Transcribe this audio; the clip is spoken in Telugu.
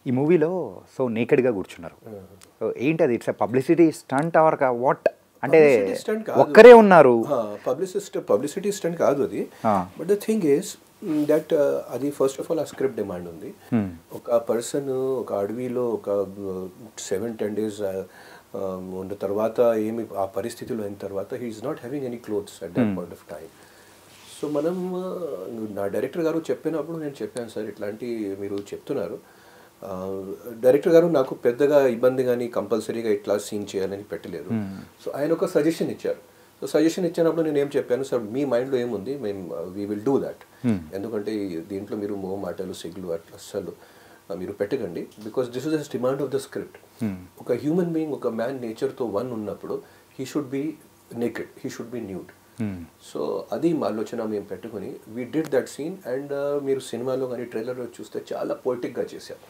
ఈ మూవీలో సో నేకెడ్గా కూర్చున్నారు. సో ఏంటి అది, it's publicity stunt or what? అంటే ఒక్కరే ఉన్నారు. పబ్లిసిటీ స్టంట్ కాదు అది. But the thing is that అది ఫస్ట్ ఆఫ్ ఆల్ ఆ స్క్రిప్ట్ డిమాండ్ ఉంది. ఒక పర్సన్ ఒక అడవిలో ఒక 7-10 days ఉన్న తర్వాత ఏమి ఆ పరిస్థితిలో అయిన తర్వాత he is not having any clothes at that point of time. So మనం నా డైరెక్టర్ గారు చెప్పినప్పుడు నేను చెప్పాను, సార్ ఇట్లాంటి మీరు చెప్తున్నారు, డైరెక్టర్ గారు నాకు పెద్దగా ఇబ్బంది కానీ కంపల్సరీగా ఇట్లా సీన్ చేయాలని పెట్టలేదు. సో ఆయన ఒక సజెషన్ ఇచ్చారు. సో సజెషన్ ఇచ్చినప్పుడు నేను ఏం చెప్పాను, సార్ మీ మైండ్లో ఏముంది, మేము వీ విల్ డూ దాట్. ఎందుకంటే దీంట్లో మీరు మాటలు సిగ్గులు అట్లా అసలు మీరు పెట్టకండి, because this is the demand of the script. ఒక హ్యూమన్ బీయింగ్ ఒక మ్యాన్ నేచర్తో వన్ ఉన్నప్పుడు he should be naked, he should be nude. So అది మా ఆలోచన మేము పెట్టుకుని we did that scene. And మీరు సినిమాలో కానీ ట్రైలర్లో చూస్తే చాలా పోయిటిక్గా చేశారు.